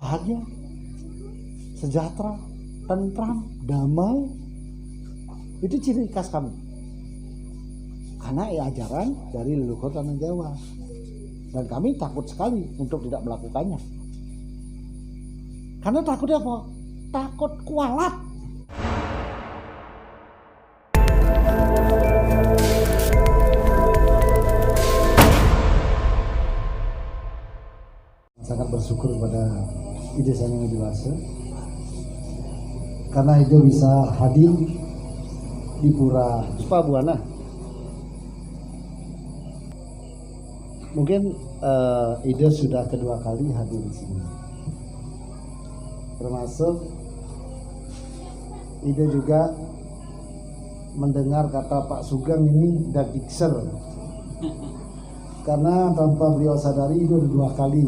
bahagia, sejahtera, tentram, damai. Itu ciri khas kami. Karena ajaran dari leluhur tanah Jawa. Dan kami takut sekali untuk tidak melakukannya. Karena takutnya apa? Takut kualat. Sangat bersyukur kepada Ide Sang Hyang Widi Wasa karena Ide bisa hadir di Pura Pabuana. Mungkin Ide sudah kedua kali hadir di sini. Termasuk Ide juga mendengar kata Pak Sugeng ini dadikser. Karena tanpa beliau sadari Ide dua kali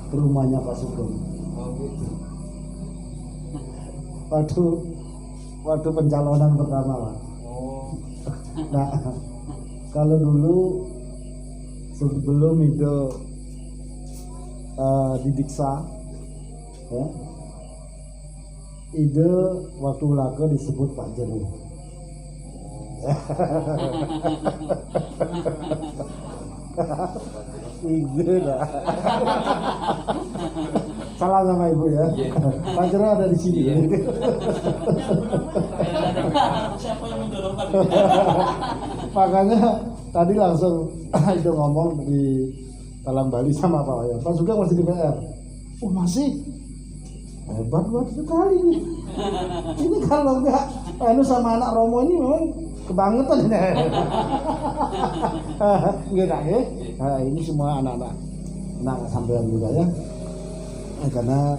ke rumahnya Pak Sugeng. Waktu pencalonan pertama Pak. Nah, kalau dulu sebelum itu didiksa, ya, Ide waktu laga disebut Pak Jeruk. Ide dah. Salah sama ibu ya. Pak Jeruk ada di sini. Siapa yang mendorongkan? Makanya tadi langsung Ide ngomong di Talang Bali sama Pak Wayan. Pak Sugeng masih di PR. Oh masih? Hebat buat sekali nih. Ini kalau enggak sama anak Romo ini memang kebangetan ini. Enggak ya? Nah, ini semua anak-anak sampean juga ya. Karena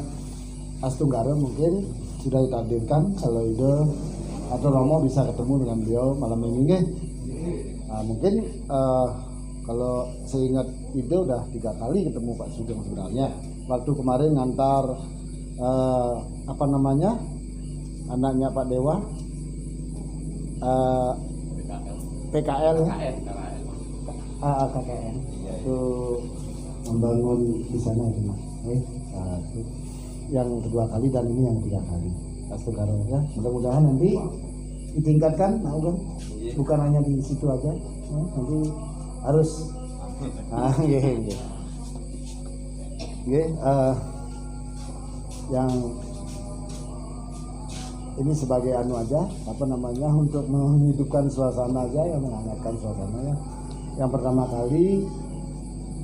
Astuggara mungkin sudah ditakdirkan kalau Ide atau Romo bisa ketemu dengan beliau malam ini nggih. Nah, mungkin kalau seingat Ide udah 3 kali ketemu Pak Sugeng sebenarnya. Waktu kemarin ngantar anaknya Pak Dewa PKL KKN itu membangun di sana itu Mas. Yang kedua kali dan ini yang 3 kali Astuggara ya. Mudah-mudahan nanti ditingkatkan, bukan hanya di situ aja, ya, nanti harus yang ini sebagai aja untuk menghidupkan suasana aja, yang menghangatkan suasana ya. Yang pertama kali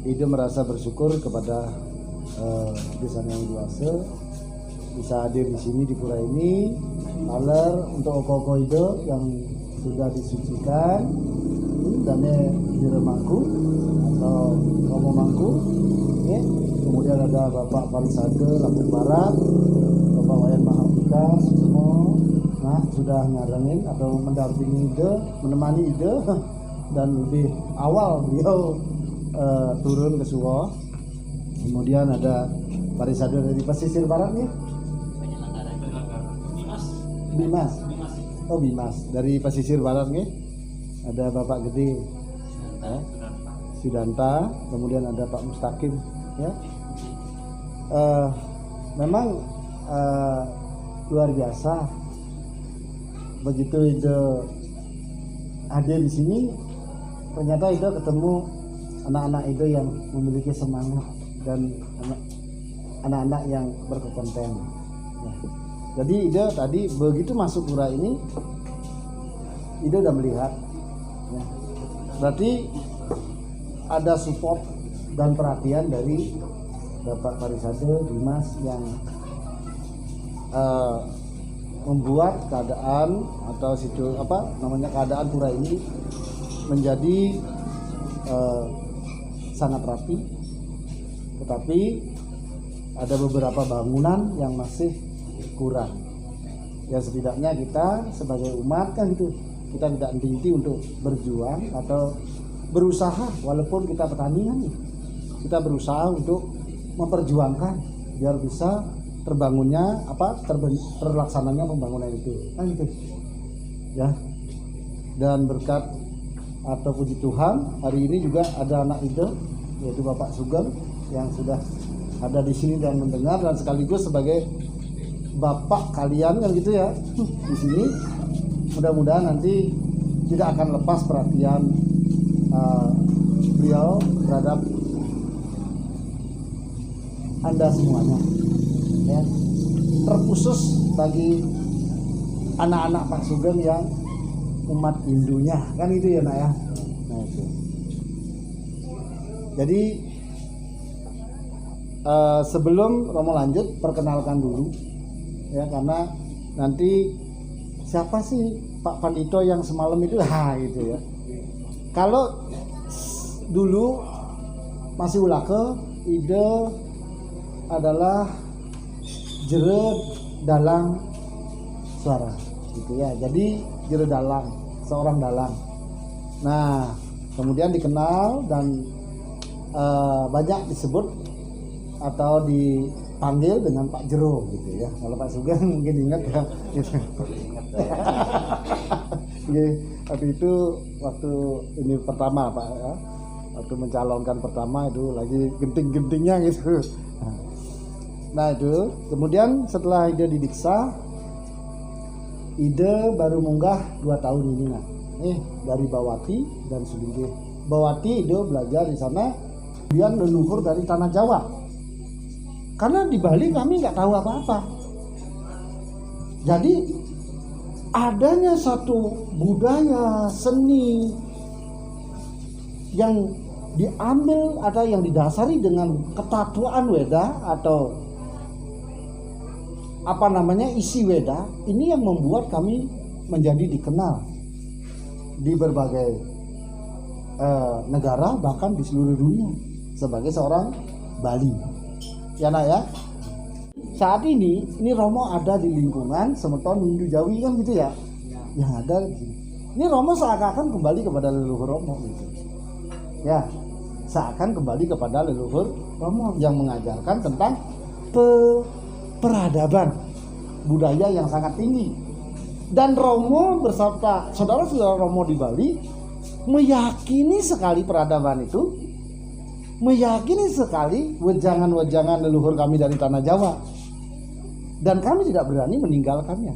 Ide merasa bersyukur kepada Ide Sang Hyang Widi Wasa bisa hadir di sini di pura ini. Maler untuk oko-oko Ide yang sudah disucikan dan Jere Mangku atau Romo Mangku ya. Kemudian ada Bapak Parisade Lampung Barat, Bapak Wayan Mahardika Susumo, nah sudah ngarengin atau mendampingi Ide, menemani Ide dan lebih awal beliau turun ke Suwo. Kemudian ada Parisade dari pesisir barat nih. Bimas. Oh Bimas dari pesisir barat nih. Ada Bapak Gede Sudanta, kemudian ada Pak Mustaqim ya. Memang luar biasa begitu Ide hadir di sini, ternyata Ide ketemu anak-anak Ide yang memiliki semangat dan anak-anak yang berkompeten ya. Jadi Ide tadi begitu masuk pura ini Ide udah melihat ya. Berarti ada support dan perhatian dari Bapak Parisade Dimas yang membuat keadaan atau keadaan pura ini menjadi sangat rapi, tetapi ada beberapa bangunan yang masih kurang. Ya setidaknya kita sebagai umat kan gitu, kita tidak henti-henti untuk berjuang atau berusaha, walaupun kita petani kan, kita berusaha untuk memperjuangkan biar bisa terlaksananya pembangunan itu kan gitu ya. Dan berkat atau puji Tuhan hari ini juga ada anak Ide yaitu Bapak Sugeng yang sudah ada di sini dan mendengar, dan sekaligus sebagai bapak kalian kan gitu ya di sini. Mudah-mudahan nanti tidak akan lepas perhatian beliau terhadap Anda semuanya ya. Terkhusus bagi anak-anak Pak Sugeng yang umat Hindunya kan itu ya nak ya. Nah itu. Jadi sebelum Romo lanjut, perkenalkan dulu ya, karena nanti siapa sih Pak Pandito yang semalam itu gitu ya. Kalau dulu masih ulake ide adalah jere dalang suara gitu ya. Jadi jere dalang, seorang dalang. Nah kemudian dikenal dan banyak disebut atau dipanggil dengan Pak Jero gitu ya. Kalau Pak Sugeng mungkin ingat ya gitu. Waktu itu waktu ini pertama Pak ya, waktu mencalonkan pertama itu lagi genting-gentingnya gitu. Nah itu kemudian setelah ide didiksa, ide baru munggah 2 tahun ini nah. Dari Bawati dan Sudingge. Bawati ide belajar di sana, kemudian leluhur dari tanah Jawa. Karena di Bali kami nggak tahu apa-apa. Jadi adanya satu budaya seni yang diambil atau yang didasari dengan ketatuan Weda atau apa namanya isi Weda, ini yang membuat kami menjadi dikenal di berbagai negara, bahkan di seluruh dunia sebagai seorang Bali ya nak ya. Saat ini Romo ada di lingkungan Semeton Hindu Jawi kan gitu ya, yang ada ini Romo seakan-akan kembali kepada leluhur Romo gitu ya, seakan kembali kepada leluhur Romo yang mengajarkan tentang peradaban budaya yang sangat tinggi. Dan Romo beserta saudara-saudara Romo di Bali meyakini sekali peradaban itu, meyakini sekali wejangan-wejangan leluhur kami dari tanah Jawa, dan kami tidak berani meninggalkannya.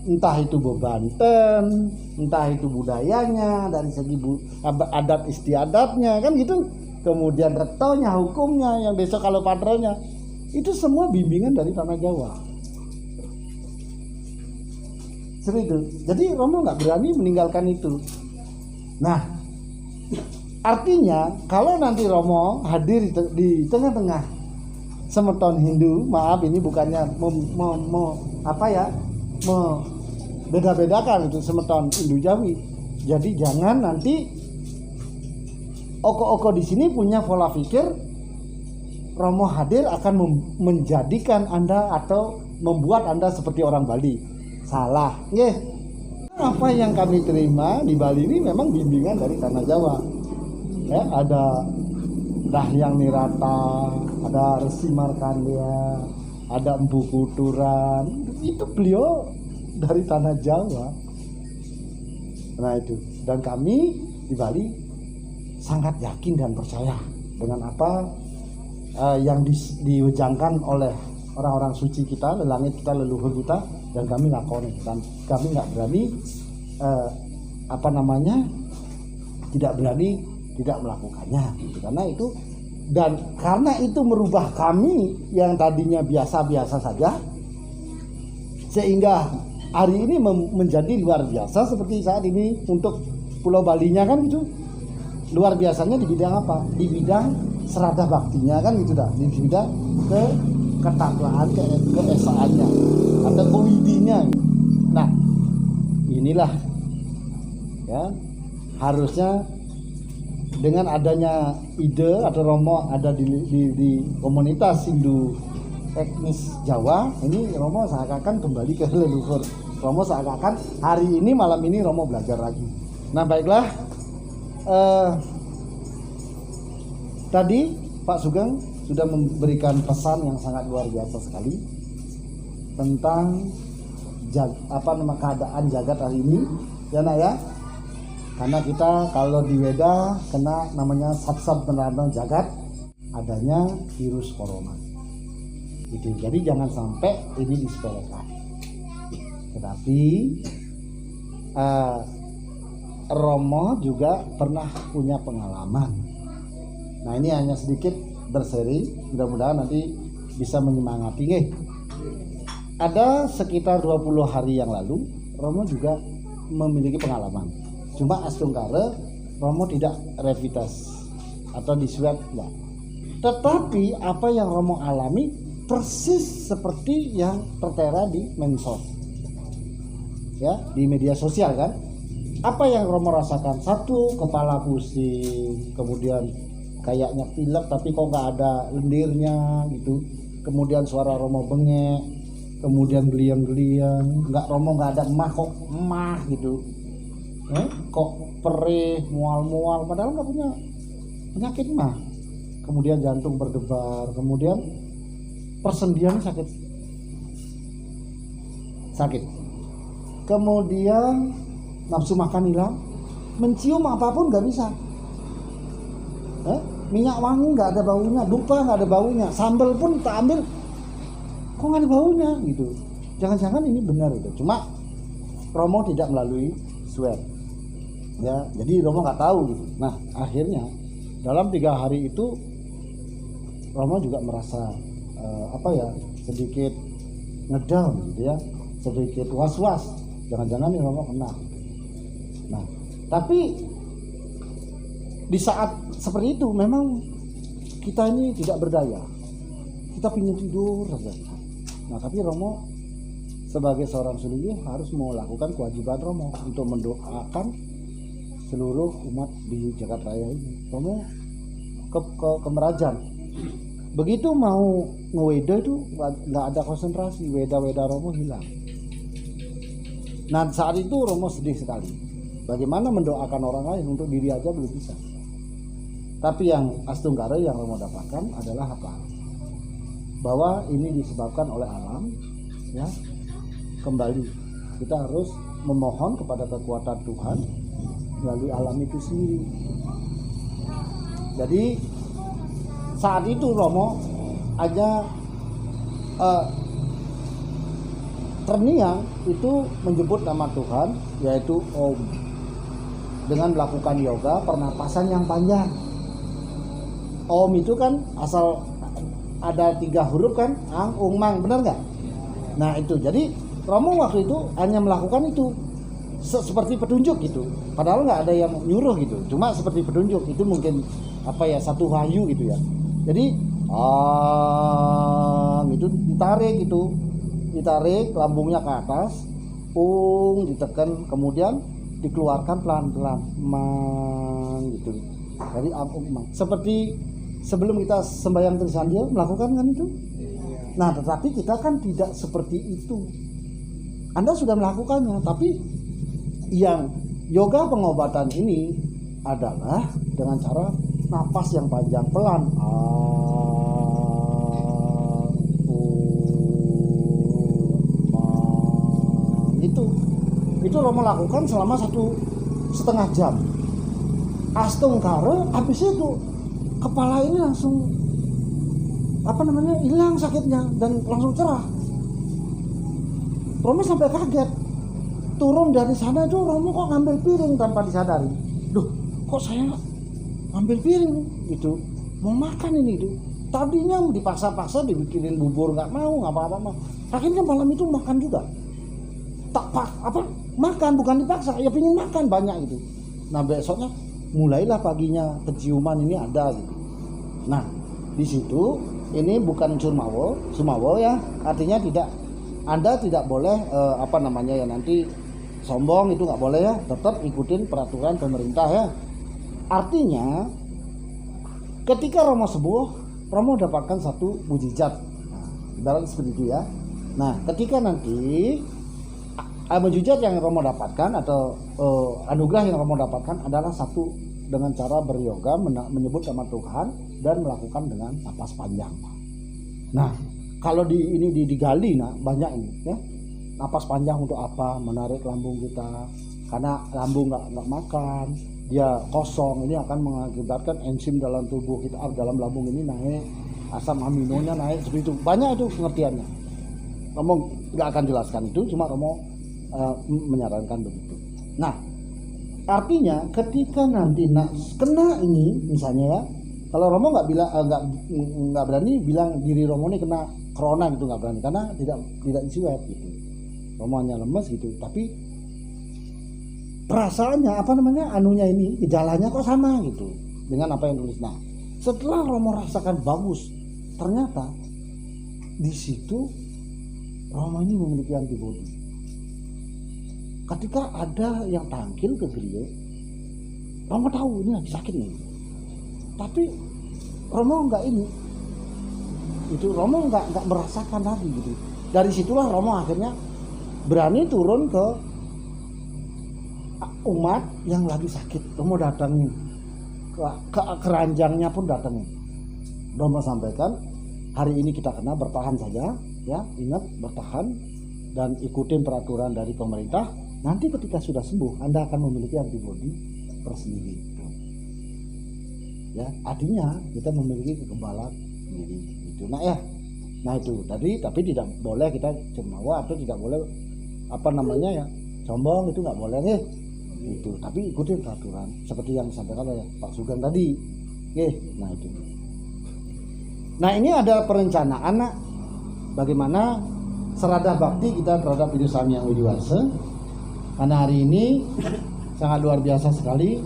Entah itu bebanten, entah itu budayanya dari segi adat istiadatnya kan gitu, kemudian retonya, hukumnya, yang desa kalau padronya, itu semua bimbingan dari tanah Jawa. Seperti itu. Jadi Romo nggak berani meninggalkan itu. Nah, artinya kalau nanti Romo hadir di tengah-tengah Semeton Hindu, maaf ini bukannya beda-bedakan itu Semeton Hindu Jawi. Jadi jangan nanti oko-oko di sini punya pola pikir Romo hadir akan menjadikan Anda atau membuat Anda seperti orang Bali. Salah, nggih. Apa yang kami terima di Bali ini memang bimbingan dari tanah Jawa. Ya, ada Dahyang Nirata, ada Resi Markandeya, ada Empu Kuturan. Itu beliau dari tanah Jawa. Nah itu. Dan kami di Bali sangat yakin dan percaya dengan apa yang diwejangkan oleh orang-orang suci kita, lelangit kita, leluhur kita, dan kami lakoni. Dan kami nggak berani tidak berani tidak melakukannya gitu. Karena itu, dan karena itu merubah kami yang tadinya biasa-biasa saja, sehingga hari ini menjadi luar biasa seperti saat ini untuk Pulau Balinya kan gitu. Luar biasanya di bidang apa? Di bidang serada baktinya kan gitu dah. Di bidang ketakwaan, keesaannya atau kewidinya. Nah, inilah ya, harusnya dengan adanya ide atau Romo ada di komunitas Hindu etnis Jawa, ini Romo seakan-akan kembali ke leluhur. Romo seakan-akan hari ini, malam ini Romo belajar lagi. Nah baiklah, tadi Pak Sugeng sudah memberikan pesan yang sangat luar biasa sekali tentang keadaan jagat hari ini ya nak ya. Karena kita kalau di Weda kena namanya satsab penarana jagat, adanya virus corona. Gitu. Jadi jangan sampai ini disepelekan. Tetapi Romo juga pernah punya pengalaman. Nah ini hanya sedikit berseri, mudah-mudahan nanti bisa menyemangati. Ada sekitar 20 hari yang lalu Romo juga memiliki pengalaman. Cuma astungkara Romo tidak rapid test atau di swab enggak. Tetapi apa yang Romo alami persis seperti yang tertera di medsos. Ya, di media sosial kan. Apa yang Romo rasakan? Satu, kepala pusing, kemudian kayaknya pilek tapi kok nggak ada lendirnya gitu. Kemudian suara Romo bengek, kemudian geliang-geliang, Romo nggak ada emah gitu. Kok perih, mual-mual, padahal nggak punya penyakit mah. Kemudian jantung berdebar, kemudian persendian sakit. Kemudian nafsu makan hilang, mencium apapun nggak bisa. Minyak wangi nggak ada baunya, dupa nggak ada baunya, sambal pun tak ambil, kok nggak ada baunya gitu. Jangan-jangan ini benar itu. Cuma Romo tidak melalui swab, ya. Jadi Romo nggak tahu gitu. Nah akhirnya dalam 3 hari itu Romo juga merasa sedikit ngedown gitu ya, sedikit was-was. Jangan-jangan ini Romo kena. Nah, tapi di saat seperti itu memang kita ini tidak berdaya. Kita pingin tidur saja. Nah, tapi Romo sebagai seorang sulih harus melakukan kewajiban Romo untuk mendoakan seluruh umat di Jagat Raya ini. Romo ke Merajan. Begitu mau ngeweda itu nggak ada konsentrasi, weda-weda Romo hilang. Nah saat itu Romo sedih sekali. Bagaimana mendoakan orang lain, untuk diri aja belum bisa. Tapi yang astungkara yang Romo dapatkan adalah apa? Bahwa ini disebabkan oleh alam, ya. Kembali kita harus memohon kepada kekuatan Tuhan melalui alam itu sendiri. Jadi saat itu Romo aja terniang itu menyebut nama Tuhan, yaitu Om, dengan melakukan yoga pernapasan yang panjang. Om itu kan asal ada 3 huruf kan, ang, ung, mang, benar nggak? Nah itu, jadi Romo waktu itu hanya melakukan itu seperti petunjuk gitu, padahal nggak ada yang nyuruh gitu, cuma seperti petunjuk. Itu mungkin satu wahyu gitu ya. Jadi itu ditarik lambungnya ke atas, ditekan, kemudian dikeluarkan pelan-pelan, mang gitu. Dari mang. Seperti sebelum kita sembahyang Trisandia melakukan kan itu. Nah, tetapi kita kan tidak seperti itu. Anda sudah melakukannya, tapi yang yoga pengobatan ini adalah dengan cara napas yang panjang, pelan. Itu Romo lakukan selama 1,5 jam. Astungkara habis itu kepala ini langsung hilang sakitnya dan langsung cerah. Romo sampai kaget. Turun dari sana itu Romo kok ngambil piring tanpa disadari. Duh, kok saya ngambil piring gitu, mau makan ini itu. Tadinya dipaksa-paksa dibikinin bubur, nggak mau, nggak apa-apa. Akhirnya malam itu makan juga. Makan bukan dipaksa, ya pingin makan banyak gitu. Nah besoknya mulailah paginya penciuman ini ada gitu. Nah di situ ini bukan sumawo ya, artinya Anda tidak boleh nanti sombong, itu nggak boleh ya, tetap ikutin peraturan pemerintah ya. Artinya ketika Romo sembuh, Romo dapatkan satu mujizat, ibarat seperti itu ya. Nah ketika nanti mujizat yang Romo dapatkan atau anugerah yang Romo dapatkan adalah satu, dengan cara beryoga menyebut nama Tuhan dan melakukan dengan napas panjang. Nah kalau digali, nah banyak ini ya. Napas panjang untuk apa? Menarik lambung kita, karena lambung nggak makan, dia kosong, ini akan mengakibatkan enzim dalam tubuh kita, dalam lambung ini naik, asam aminonya naik, seperti itu. Banyak itu pengertiannya. Romo nggak akan jelaskan itu, cuma Romo menyarankan begitu. Nah, artinya ketika nanti kena ini, misalnya ya, kalau Romo nggak berani bilang diri Romo ini kena corona gitu, nggak berani, karena tidak isi web gitu. Romo hanya lemes gitu, tapi perasaannya anunya ini, gejalanya kok sama gitu dengan apa yang tulis. Nah, setelah Romo rasakan bagus, ternyata di situ Romo ini memiliki antibodi. Ketika ada yang tangkil ke beliau, Romo tahu ini lagi sakit nih, tapi Romo nggak Romo nggak merasakan lagi gitu. Dari situlah Romo akhirnya berani turun ke umat yang lagi sakit. Romo datangi ke keranjangnya pun datangi. Romo sampaikan, hari ini kita kena, bertahan saja ya, ingat bertahan dan ikutin peraturan dari pemerintah. Nanti ketika sudah sembuh, Anda akan memiliki antibodi tersendiri. Ya, artinya kita memiliki kekebalan diri itu. Nah itu tadi, tapi tidak boleh kita cemawa atau tidak boleh sombong, itu nggak boleh nih. Itu, tapi ikutin peraturan seperti yang disampaikan oleh Pak Sugeng tadi. Nah itu. Nah, ini ada perencanaan bagaimana seradah bakti kita terhadap Idu Sang Hyang Widiwasa. Karena hari ini sangat luar biasa sekali.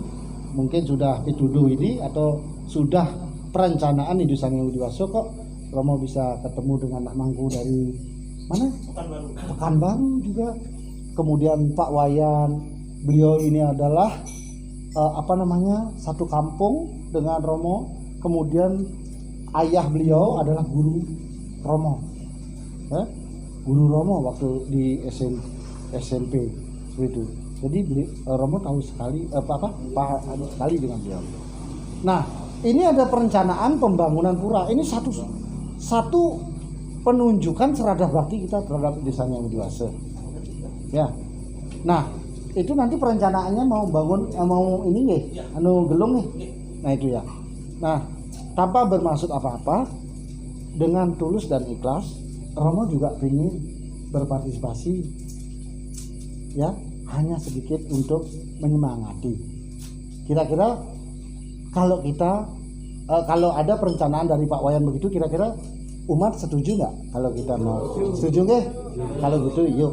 Mungkin sudah pituduh ini atau sudah perencanaan Idu Sang Hyang Widiwasa, kok Romo bisa ketemu dengan Nak Mangku dari mana? Pekanbaru juga. Kemudian Pak Wayan, beliau ini adalah satu kampung dengan Romo. Kemudian ayah beliau adalah guru Romo, guru Romo waktu di SMP seperti itu. Jadi Romo tahu sekali paham sekali dengan beliau. Nah, ini ada perencanaan pembangunan pura. Ini satu penunjukan seradah bakti kita terhadap Idu Sang Hyang Widiwasa. Ya. Nah, itu nanti perencanaannya mau bangun gelung nih. Nah, itu ya. Nah, tanpa bermaksud apa-apa, dengan tulus dan ikhlas, Romo juga ingin berpartisipasi, ya, hanya sedikit untuk menyemangati. Kira-kira kalau ada perencanaan dari Pak Wayan begitu, kira-kira umat setuju nggak kalau kita mau? Setuju nggak? Kalau gitu, yuk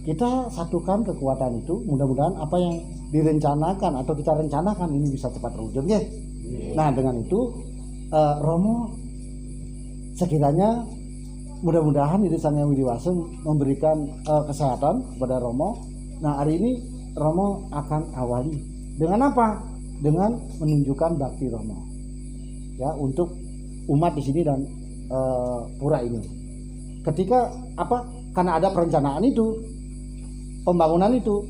kita satukan kekuatan itu. Mudah-mudahan apa yang direncanakan atau kita rencanakan ini bisa cepat terwujud, ya. Nah, dengan itu Romo sekiranya mudah-mudahan Idu Sang Hyang Widiwasa memberikan kesehatan kepada Romo. Nah, hari ini Romo akan awali dengan apa? Dengan menunjukkan bakti Romo, ya, untuk umat di sini dan pura ini. Ketika karena ada perencanaan itu, pembangunan itu,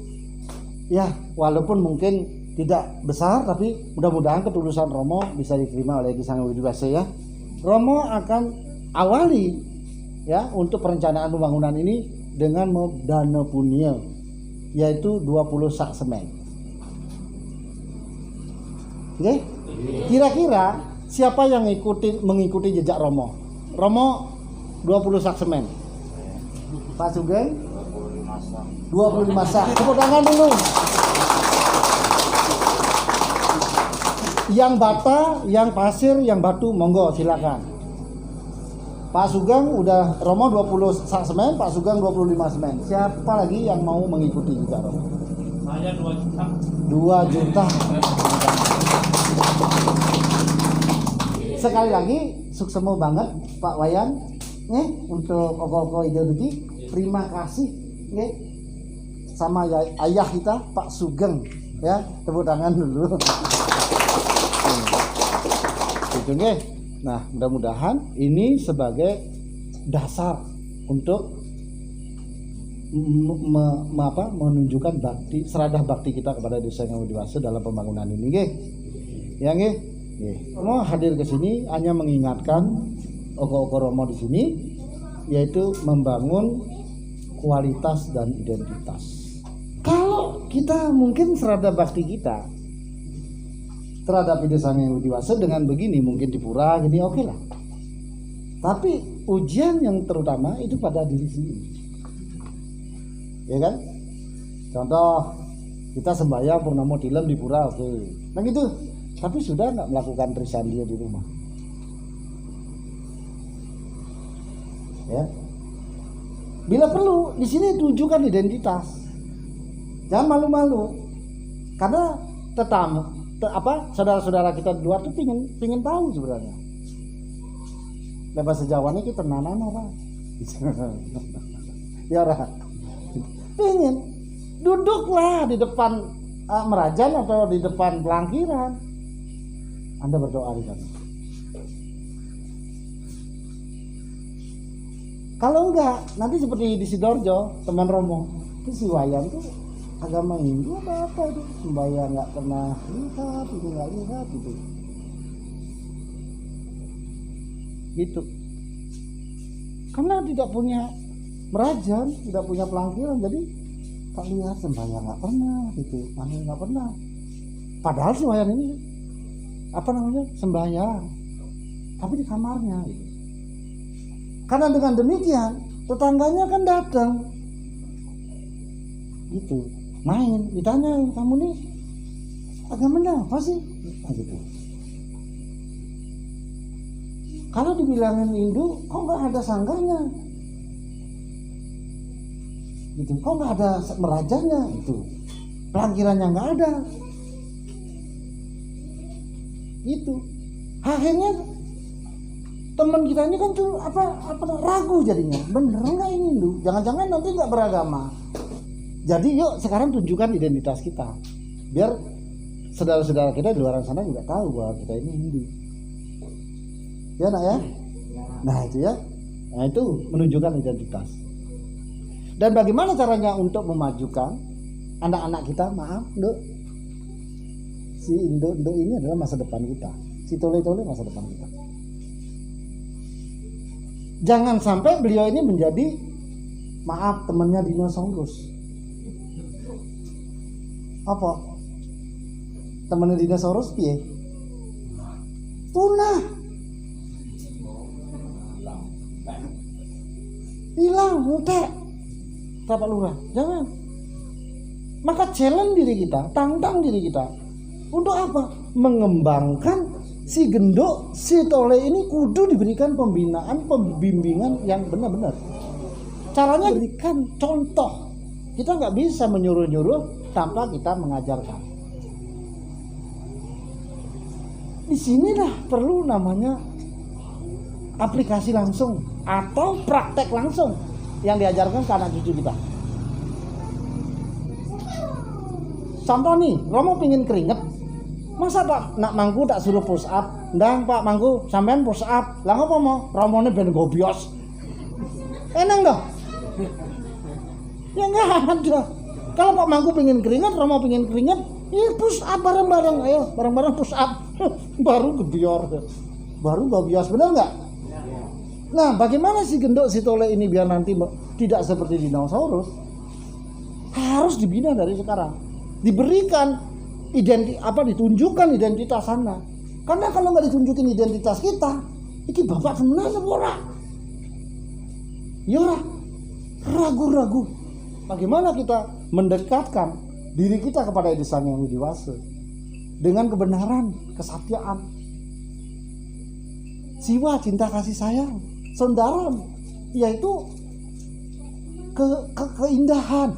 ya, walaupun mungkin tidak besar, tapi mudah-mudahan ketulusan Romo bisa diterima oleh Idu Sang Hyang Widiwasa, ya. Romo akan awali, ya, untuk perencanaan pembangunan ini dengan dana punya, yaitu 20 sak semen. Oke? Kira-kira siapa yang mengikuti jejak Romo? Romo 20 sak semen. Pak Sugeng 25 sak. Tepuk tangan dulu. Yang bata, yang pasir, yang batu, monggo silakan. Pak Sugeng udah, Romo 20 sak semen, Pak Sugeng 25 semen. Siapa lagi yang mau mengikuti juga Romo? Saya 2 juta. 2 juta. Sekali lagi suksemo banget Pak Wayan, untuk oko-oko ideologi. Terima kasih, sama ayah kita Pak Sugeng, ya, tepuk tangan dulu. Gitu, nah, mudah-mudahan ini sebagai dasar untuk menunjukkan bakti, seradah bakti kita kepada Idu Sang Hyang Widiwasa dalam pembangunan ini, ya, Romo hadir ke sini hanya mengingatkan oko-oko Romo di sini, yaitu membangun kualitas dan identitas. Kalau kita mungkin seradah bakti kita terhadap ide Sang Hyang Widi Wasa dengan begini, mungkin di pura gini oke lah. Tapi ujian yang terutama itu pada diri sendiri. Ya kan? Contoh kita sembahyang purnama tilem di pura oke. Nah gitu. Tapi sudah nggak melakukan trisandia di rumah. Ya. Bila perlu di sini tunjukkan identitas. Jangan malu-malu. Karena saudara-saudara kita di luar tuh pingin tahu sebenarnya. Bahasa Jawanya kita tenanan orang. Ya orang. Pingin duduklah di depan merajan atau di depan pelangkiran. Anda berdoa di sana. Kalau enggak, nanti seperti di Sidoarjo, teman Romo, itu si Wayan tuh agama Hindu apa itu, sembahyang nggak pernah lihat, itu nggak lihat gitu. Gitu. Karena tidak punya merajan, tidak punya pelangkiran, jadi tak lihat sembahyang nggak pernah, gitu, mana nggak pernah. Padahal si Wayan ini sembahyang, tapi di kamarnya gitu. Karena dengan demikian tetangganya kan datang gitu, main, ditanya kamu nih agamanya apa sih, nah, gitu. Kalau dibilangin Hindu kok nggak ada sanggarnya gitu, kok nggak ada merajanya itu, pelangkirannya nggak ada. Itu akhirnya teman kita ini kan tuh ragu jadinya, bener nggak ini Hindu, jangan-jangan nanti nggak beragama. Jadi yuk sekarang tunjukkan identitas kita, biar saudara-saudara kita di luar sana juga tahu bahwa kita ini Hindu. Ya nak ya, nah itu ya, nah itu menunjukkan identitas. Dan bagaimana caranya untuk memajukan anak-anak kita? Maaf, Nduk, si Indo ini adalah masa depan kita, si Tole masa depan kita. Jangan sampai beliau ini menjadi, maaf, temannya dinosaurus. Apa? Temannya dinosaurus piye? Punah. Hilang, mutek. Tapak lurah. Jangan. Maka challenge diri kita, tantang diri kita. Untuk apa? Mengembangkan si gendok, si Tole ini kudu diberikan pembinaan, pembimbingan yang benar-benar. Caranya berikan contoh. Kita nggak bisa menyuruh-nyuruh tanpa kita mengajarkan. Di sinilah perlu namanya aplikasi langsung atau praktek langsung yang diajarkan ke anak cucu kita. Contoh nih, Romo pingin keringet, masa Pak nak Mangku tak suruh push up? Ndang Pak Mangku sampean push up. Lah ngopo mau? Romone ben gobios. Eneng dong. Ya enggak ada. Kalau Pak Mangku pingin keringet, Romo pingin keringet, ya push up bareng-bareng. Ayo bareng-bareng push up. Baru gebior. Baru gobios, benar enggak? Nah, bagaimana si gendok si Tole ini biar nanti tidak seperti dinosaurus? Harus dibina dari sekarang. Diberikan ditunjukkan identitas sana. Karena kalau nggak ditunjukin identitas kita, iki bapak kenal apa ora? Ya ora. Ragu-ragu. Bagaimana kita mendekatkan diri kita kepada Ide Sang Hyang Widi Wasa dengan kebenaran, kesatiaan, siwa, cinta kasih sayang, sondaran, yaitu keindahan.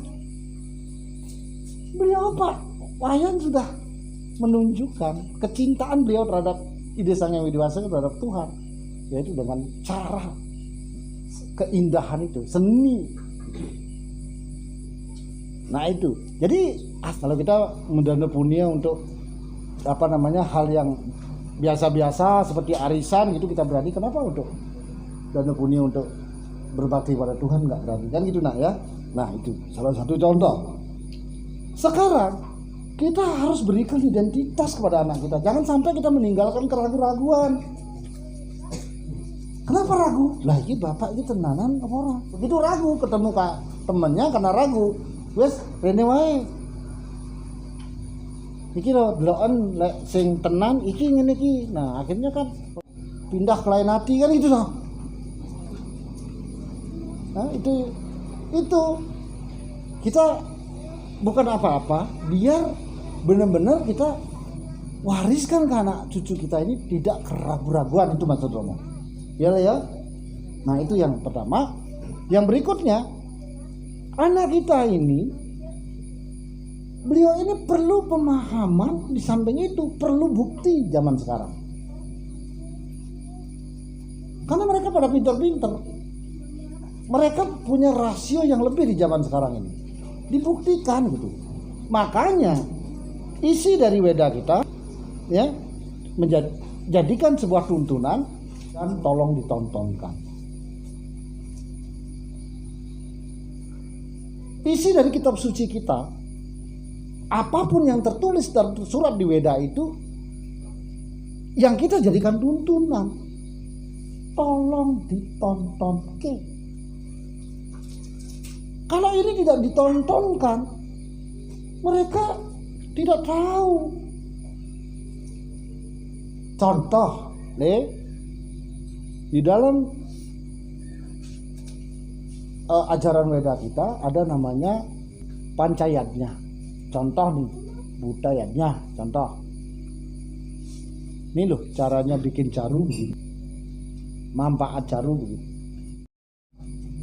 Beliau Pak Wayan sudah menunjukkan kecintaan beliau terhadap Ide Sang Hyang Widi Wasa terhadap Tuhan, yaitu dengan cara keindahan itu, seni. Nah itu, jadi kalau kita mendana punya untuk hal yang biasa-biasa seperti arisan gitu kita berani, kenapa untuk dana punya untuk berbakti pada Tuhan nggak berani kan gitu nak ya. Nah itu salah satu contoh. Sekarang kita harus berikan identitas kepada anak kita, jangan sampai kita meninggalkan keraguan-raguan. Kenapa ragu? Lah ini bapak ini tenanan apa orang? Begitu ragu ketemu temennya karena ragu, wes rene wae. iki lho deloken lek sing tenan iki ngene iki. Nah, akhirnya kan pindah ke lain hati kan itu loh. Nah, itu kita bukan apa-apa, biar benar-benar kita wariskan ke anak cucu kita ini tidak keraguan-raguan, itu maksud Romo. Ya lah ya. Nah, itu yang pertama. Yang berikutnya, anak kita ini, beliau ini perlu pemahaman, di samping itu perlu bukti zaman sekarang. Karena mereka pada pintar-pintar. Mereka punya rasio yang lebih di zaman sekarang ini. Dibuktikan gitu. Makanya isi dari Weda kita ya menjadikan sebuah tuntunan dan tolong ditontonkan. Isi dari kitab suci kita, apapun yang tertulis dan tersurat di Weda itu yang kita jadikan tuntunan, tolong ditontonkan. Kalau ini tidak ditontonkan, mereka tidak tahu. Contoh, di dalam ajaran Weda kita ada namanya pancayatnya. Contoh nih, budayanya. Contoh, ini loh caranya bikin jarum begini, manfaat jarum begini.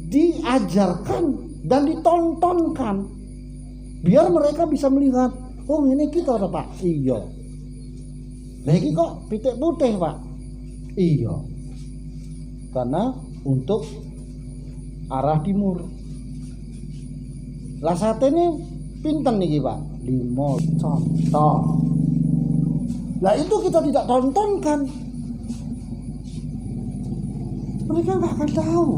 Diajarkan dan ditontonkan biar mereka bisa melihat, oh ini kita ada Pak, iya. Lagi kok pitik putih Pak, iya. Karena untuk arah timur. Lah sate ini pinten nih Pak? 5 contoh. Lah itu kita tidak tontonkan, mereka nggak akan tahu.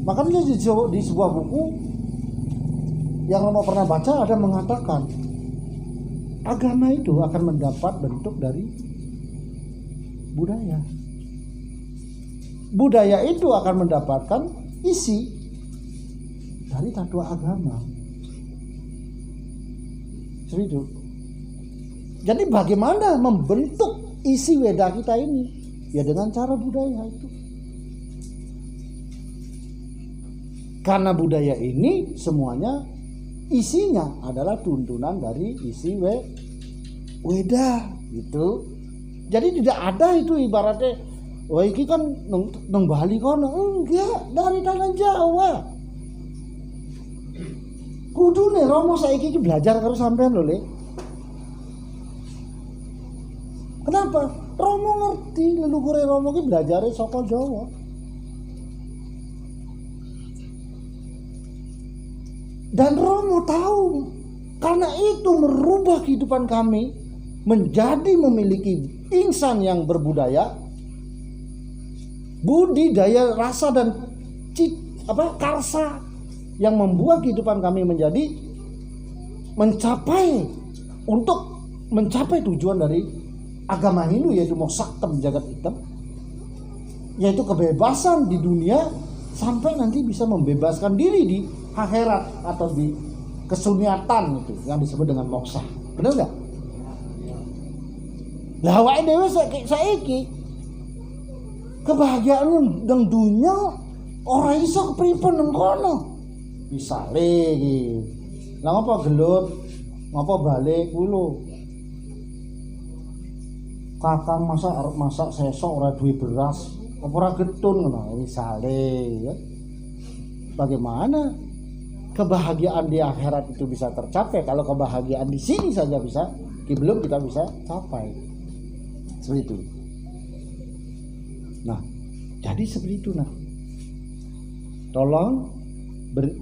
Makanya di sebuah buku yang Romo pernah baca ada mengatakan agama itu akan mendapat bentuk dari budaya. Budaya itu akan mendapatkan isi dari tata agama. Seperti itu. Jadi bagaimana membentuk isi Weda kita ini? Ya dengan cara budaya itu. Karena budaya ini semuanya isinya adalah tuntunan dari isi Weda gitu. Jadi tidak ada itu ibaratnya, wah ini kan nang Bali kono, enggak, dari tanah Jawa. Kudu nih Romo saiki belajar karo sampean lho, Le. Kenapa? Romo ngerti leluhure Romo ki belajare saka Jawa. Dan Romo tahu, karena itu merubah kehidupan kami menjadi memiliki insan yang berbudaya, budidaya rasa dan karsa yang membuat kehidupan kami menjadi mencapai tujuan dari agama Hindu, yaitu Moksaktam Jagat Hitam, yaitu kebebasan di dunia sampai nanti bisa membebaskan diri di akhirat atau di kesunyatan itu yang disebut dengan moksa. Benar nggak? Lah awake dhewe saiki kebahagiaan nang dunya ora iso kepripun nang kono. Misale iki. Lah ngapa gelut? Ngapa balik kuwi lho. Kakang masak sesok ora duwe beras, apa ora getun ngono misale ya. Bagaimana kebahagiaan di akhirat itu bisa tercapai kalau kebahagiaan di sini saja belum kita bisa capai. Seperti itu. Nah, jadi seperti itu nah. Tolong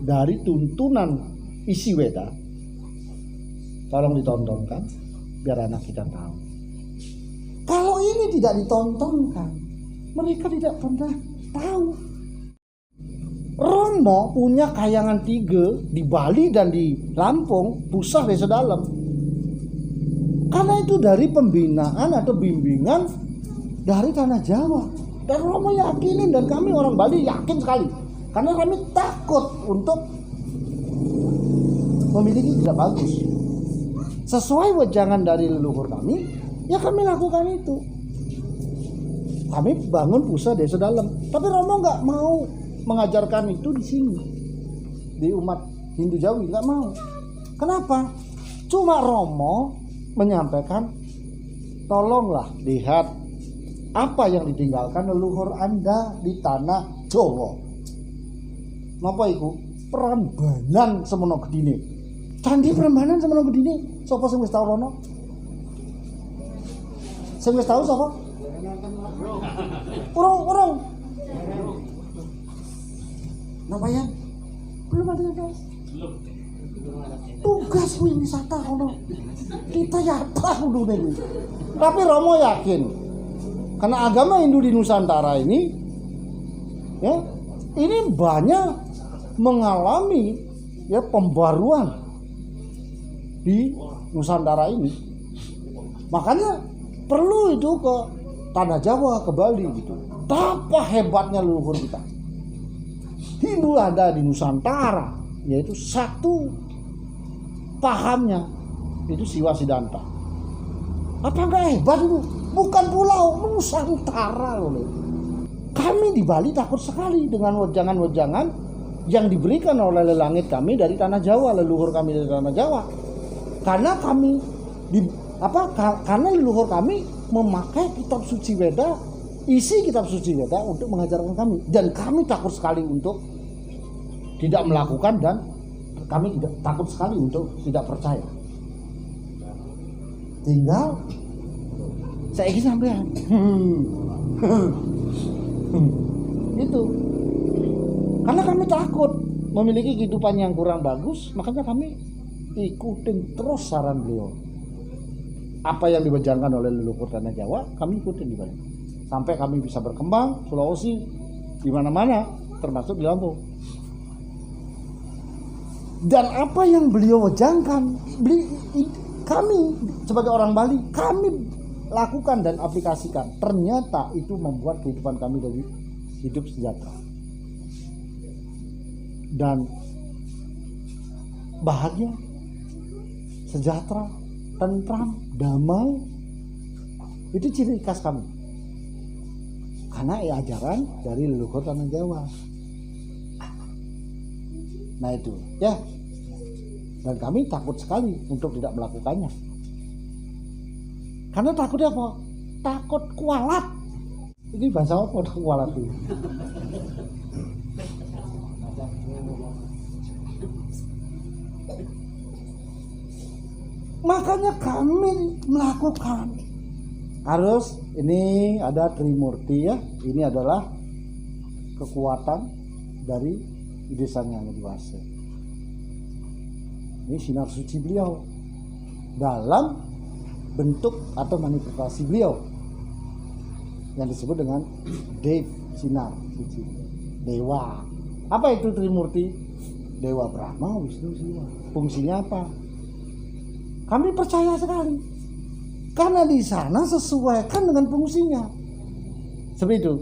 dari tuntunan isi Weda, tolong ditontonkan biar anak kita tahu. Kalau ini tidak ditontonkan, mereka tidak pernah tahu. Romo punya kayangan 3 di Bali dan di Lampung, Pusah Desa Dalem. Karena itu dari pembinaan atau bimbingan dari tanah Jawa. Dan Romo yakinin, dan kami orang Bali yakin sekali. Karena kami takut untuk memiliki tidak bagus. sesuai wejangan dari leluhur kami, ya kami lakukan itu. Kami bangun pusat desa dalam, tapi Romo nggak mau mengajarkan itu di sini, di umat Hindu Jawi nggak mau. Kenapa? Cuma Romo menyampaikan, tolonglah lihat apa yang ditinggalkan leluhur Anda di tanah Jawa. Napa iku? Prambanan semono gedine. Candi Prambanan semono gedine. Sapa sing wis tau rono? Sing wis tau sapa? Urung. Napa ya? Belum ada yang tahu. Tugas wisata kono. Kita ya apa kudu nih. Tapi Romo yakin karena agama Hindu di Nusantara ini ya, ini banyak mengalami ya pembaruan di Nusantara ini. Makanya perlu itu ke tanah Jawa, ke Bali gitu. Betapa hebatnya leluhur kita. Hindu ada di Nusantara, yaitu satu pahamnya itu Siwa Siddhanta. Apa enggak hebat itu? Bukan pulau, Nusantara loh. Kami di Bali takut sekali dengan wejangan-wejangan yang diberikan oleh langit kami dari tanah Jawa, leluhur kami dari tanah Jawa. Karena kami karena leluhur kami memakai kitab suci Weda, isi kitab suci Weda untuk mengajarkan kami, dan kami takut sekali untuk tidak melakukan, dan kami tidak takut sekali untuk tidak percaya. Tinggal saya ingin sampean itu karena kami takut memiliki kehidupan yang kurang bagus, makanya kami ikutin terus saran beliau. Apa yang diwejangkan oleh leluhur tanah Jawa kami ikutin di Bali sampai kami bisa berkembang Sulawesi di mana-mana termasuk di Lampung. Dan apa yang beliau wejangkan kami sebagai orang Bali kami lakukan dan aplikasikan, ternyata itu membuat kehidupan kami dari hidup sejahtera dan bahagia, sejahtera, tentram, damai. Itu ciri khas kami karena ajaran dari leluhur tanah Jawa. Nah itu ya, dan kami takut sekali untuk tidak melakukannya. Karena takutnya apa? Takut kualat. Ini bahasa apa kualat itu? Makanya kami melakukan. Harus ini ada Trimurti ya. Ini adalah kekuatan dari Idesang Yang Dewasa. Ini sinar suci beliau dalam bentuk atau manifestasi beliau yang disebut dengan Dev, sinar suci dewa. Apa itu Trimurti? Dewa Brahma, Wisnu, Siwa. Fungsinya apa? Kami percaya sekali karena di sana sesuaikan dengan fungsinya. Seperti itu.